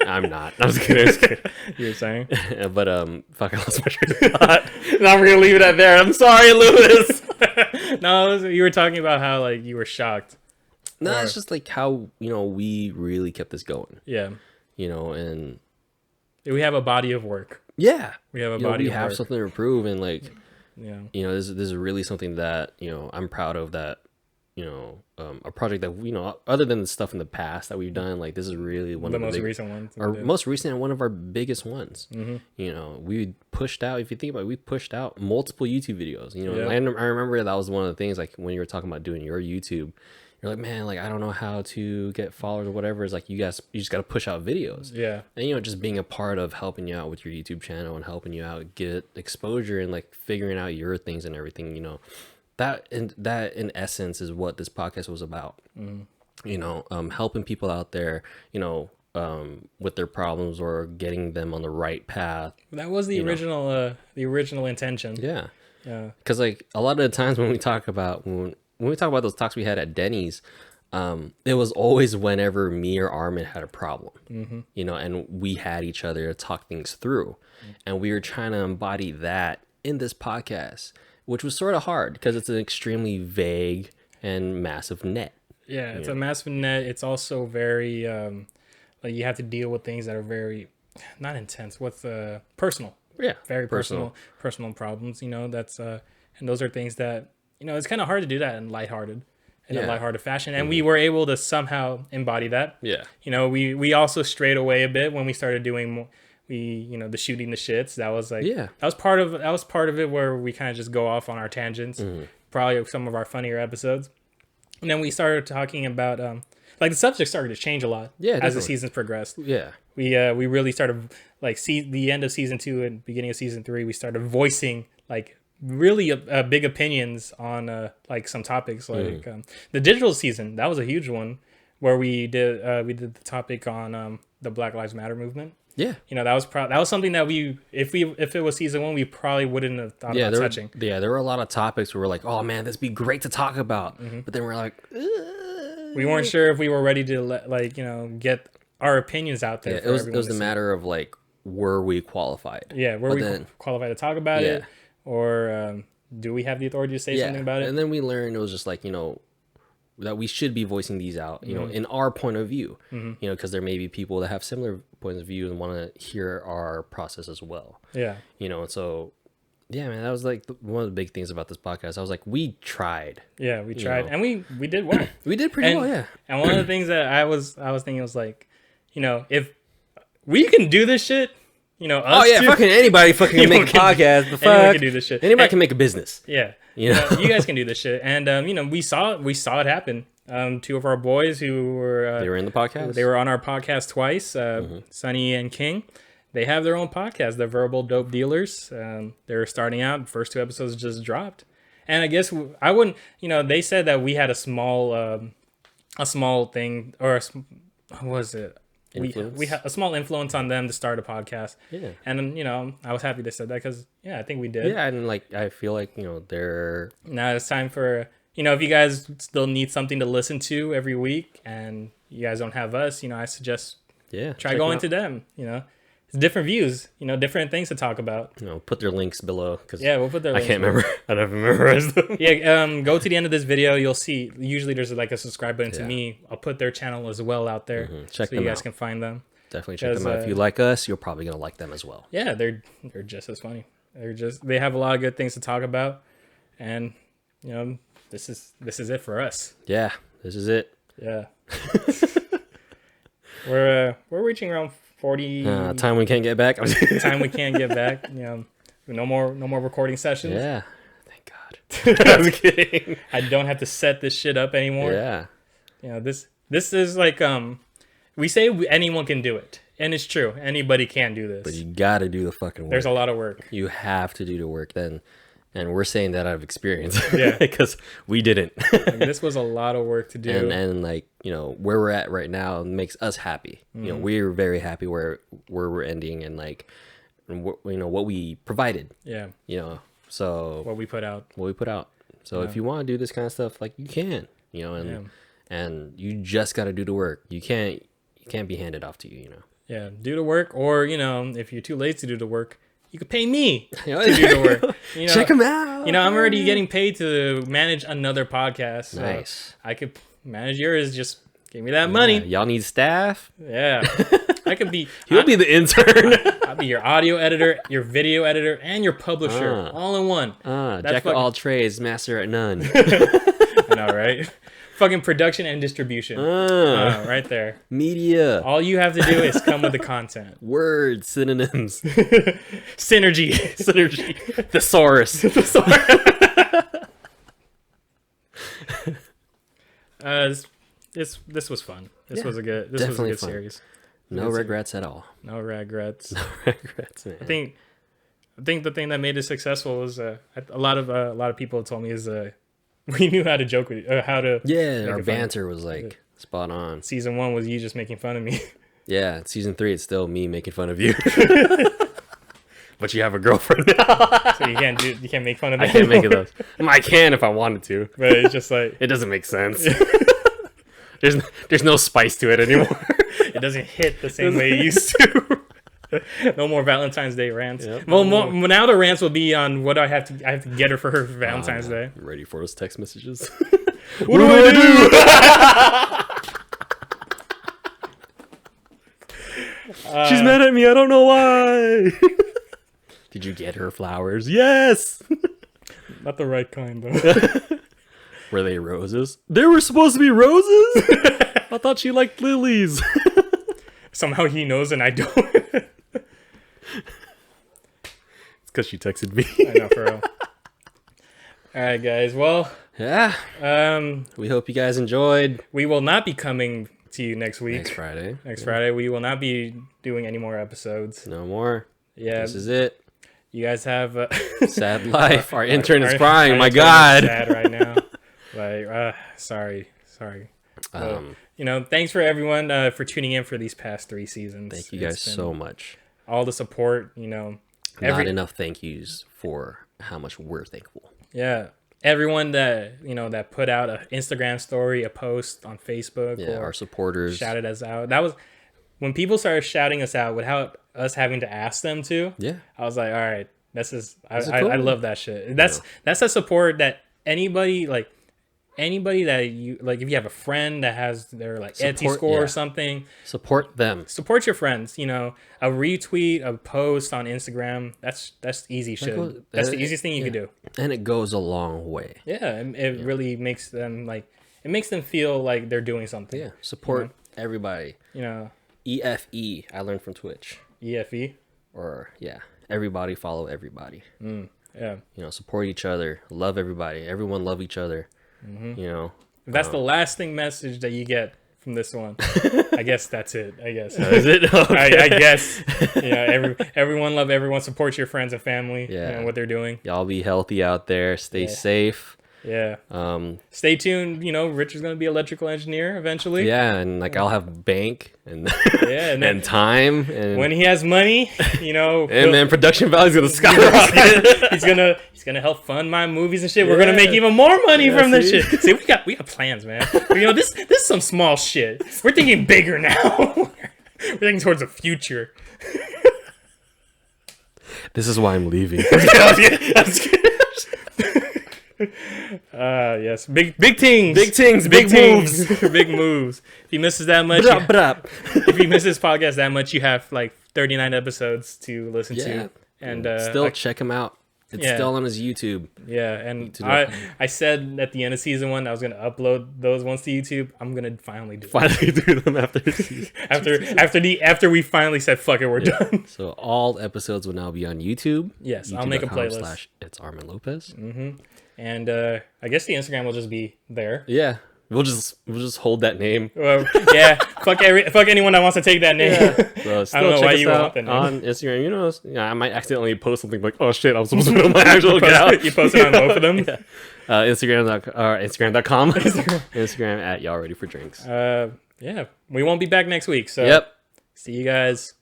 I'm not. I was kidding. You were saying, but fuck, I lost my train of thought. Now we're gonna leave it at there. I'm sorry, Lewis. No, you were talking about how like you were shocked. No, it's just like how, you know, we really kept this going. Yeah. You know, and we have a body of work. Yeah, we have a body. We have something to prove, and like, yeah, you know, this is really something that, you know, I'm proud of, that a project that other than the stuff in the past that we've done, like this is really one of the most recent ones, our most recent and one of our biggest ones. We pushed out, if you think about it, we pushed out multiple YouTube videos. I remember that was one of the things, like when you were talking about doing your YouTube, you're like, man, like I don't know how to get followers or whatever. It's like you just got to push out videos. Yeah. And just being a part of helping you out with your YouTube channel and helping you out get exposure and like figuring out your things and everything, that in essence is what this podcast was about. Helping people out there, with their problems or getting them on the right path. That was the original intention. Yeah. Because like a lot of the times when we talk about those talks we had at Denny's, it was always whenever me or Arman had a problem, and we had each other to talk things through, and we were trying to embody that in this podcast, which was sort of hard because it's an extremely vague and massive net. Yeah, it's a massive net. It's also very like you have to deal with things that are very not intense. What's personal? Yeah, very personal problems. That's and those are things that it's kind of hard to do that in a lighthearted fashion, and we were able to somehow embody that. Yeah, we also strayed away a bit when we started doing more. The shooting the shits, that was like that was part of it where we kind of just go off on our tangents. Probably some of our funnier episodes, and then we started talking about like the subject started to change a lot as the seasons progressed. We really started like the end of season 2 and beginning of season 3, we started voicing like really big opinions on like some topics like the digital season. That was a huge one where we did the topic on the Black Lives Matter movement. Yeah, that was something that if it was season 1, we probably wouldn't have thought about touching. There were a lot of topics where we're like, oh man, this would be great to talk about, but then we're like, we weren't sure if we were ready to get our opinions out there. Yeah, it was a matter of like, were we qualified? Yeah, were we qualified to talk about it, or do we have the authority to say something about it? And then we learned it was just like that we should be voicing these out, in our point of view, because there may be people that have similar points of view and want to hear our process as well. Yeah. And so, yeah, man, that was like one of the big things about this podcast. I was like, we tried. Yeah, we tried. And we did well. We did pretty well, yeah. And one of the things that I was thinking was like, if we can do this shit, us fucking anybody fucking can make a podcast. The fuck? Anyone can do this shit. Anybody can make a business. Yeah. You guys can do this shit. And, we saw it happen. 2 of our boys who were... they were in the podcast? They were on our podcast twice, Sunni and King. They have their own podcast, the Verbal Dope Dealers. They're starting out. First 2 episodes just dropped. And I guess I wouldn't... they said that we had a small thing, or what was it? We had a small influence on them to start a podcast. Yeah. And I was happy they said that because, I think we did. Yeah, and I feel like, they're... Now it's time for... if you guys still need something to listen to every week and you guys don't have us, I suggest try going to them. It's different views, different things to talk about. Put their links below. We'll put their links. I can't remember. I never memorized them. Go to the end of this video. You'll see, usually there's like a subscribe button to me. I'll put their channel as well out there. Check them so you guys out. can find them. Definitely check them out. If you like us, you're probably going to like them as well. Yeah, they're just as funny. They have a lot of good things to talk about. And, this is it for us. Yeah, this is it. Yeah. We're reaching around 40. Time we can't get back. Time we can't get back. No more recording sessions. Yeah. Thank God. I was kidding. I don't have to set this shit up anymore. Yeah. This is like we say anyone can do it, and it's true. Anybody can do this. But you got to do the fucking work. There's a lot of work. You have to do the work then. And we're saying that out of experience. Yeah. Because we didn't. This was a lot of work to do. And where we're at right now makes us happy. We're very happy where we're ending and what we provided. Yeah. So what we put out. So if you want to do this kind of stuff, you can, and you just got to do the work. You can't be handed off to you, Yeah. Do the work. Or, if you're too lazy to do the work, you could pay me to do the work. Check them out. I'm already getting paid to manage another podcast. So nice. I could manage yours. Just give me that money. Y'all need staff? Yeah. I could be. He'll be the intern. I'll be your audio editor, your video editor, and your publisher, all in one. Jack of all trades, master at none. I know, right? Fucking production and distribution. Right there. Media. All you have to do is come with the content. Words, synonyms. Synergy. Thesaurus. This was fun. This was a good series. No regrets at all. No regrets. No regrets, man. I think the thing that made it successful was a lot of people told me is we knew how to joke with how to our banter was like spot on. Season 1 was you just making fun of me. Yeah, season 3 it's still me making fun of you. But you have a girlfriend now. So you can't make fun of me. I can't make it those. I can if I wanted to. But it's just like it doesn't make sense. There's no spice to it anymore. It doesn't hit the same way it used to. No more Valentine's Day rants. Yep. Well, now the rants will be on what I have to get her for her Valentine's Day. I'm ready for those text messages. What do I do? She's mad at me. I don't know why. Did you get her flowers? Yes. Not the right kind, though. Were they roses? They were supposed to be roses? I thought she liked lilies. Somehow he knows and I don't. It's because she texted me. I know, for real. All right, guys. Well, yeah. We hope you guys enjoyed. We will not be coming to you next week. Next Friday. Friday. We will not be doing any more episodes. No more. Yeah. This is it. You guys have sad life. Our intern is crying. My God. Sad right now. Like, sorry. But, thanks for everyone for tuning in for these past 3 seasons. Thank you guys so much. All the support, not enough thank yous for how much we're thankful. Yeah. Everyone that, that put out an Instagram story, a post on Facebook. Yeah, our supporters. Shouted us out. That was when people started shouting us out without us having to ask them to. Yeah. I was like, all right, I love that shit. That's a support that anybody that you like, if you have a friend that has their Etsy score or something, support them. Support your friends. A retweet, a post on Instagram. That's easy shit. That's the easiest thing you could do. And it goes a long way. Yeah, it really makes them it makes them feel like they're doing something. Yeah, support everybody. EFE. I learned from Twitch. EFE. Or everybody follow everybody. Yeah. Support each other. Love everybody. Everyone love each other. If that's the lasting message that you get from this one, I guess that's it. I guess is it? Okay. I guess everyone love everyone. Support your friends and family. Yeah, what they're doing. Y'all be healthy out there. Stay safe. Yeah. Stay tuned. Richard's gonna be electrical engineer eventually. Yeah, and I'll have bank and and time, and when he has money, and then production value's gonna skyrocket. he's gonna help fund my movies and shit. We're gonna make even more money from this shit. See, we got plans, man. This is some small shit. We're thinking bigger now. We're thinking towards the future. This is why I'm leaving. Yes, big things, big moves. Big moves. If he misses that much, if he misses this podcast that much, you have 39 episodes to listen to, and still check him out. It's still on his YouTube. Yeah, and I said at the end of season 1 I was gonna upload those ones to YouTube. I'm gonna finally do them after we finally said fuck it, we're done. So all episodes will now be on YouTube. Yes, I'll make a playlist. ItsArmanLopez. And I guess the Instagram will just be there. Yeah, we'll just hold that name. Fuck anyone that wants to take that name. Yeah. So I don't know why you want that name on Instagram. I might accidentally post something like, "Oh shit, I'm supposed to put on my actual account." You post it on both of them. Yeah. Instagram.com. Instagram at y'all ready for drinks. We won't be back next week. So see you guys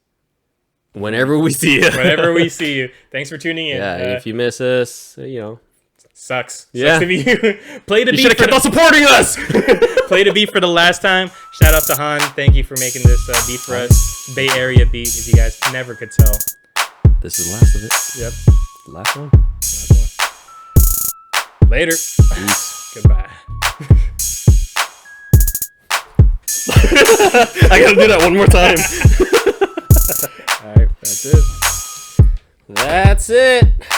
whenever we see you. Thanks for tuning in. Yeah, if you miss us, sucks. Yeah. Sucks to be play the beat. You should have kept on supporting us. Play the beat for the last time. Shout out to Han. Thank you for making this beat for us. Bay Area beat, if you guys never could tell. This is the last of it. Yep. The last one. Later. Peace. Goodbye. I gotta do that one more time. That's it. That's it.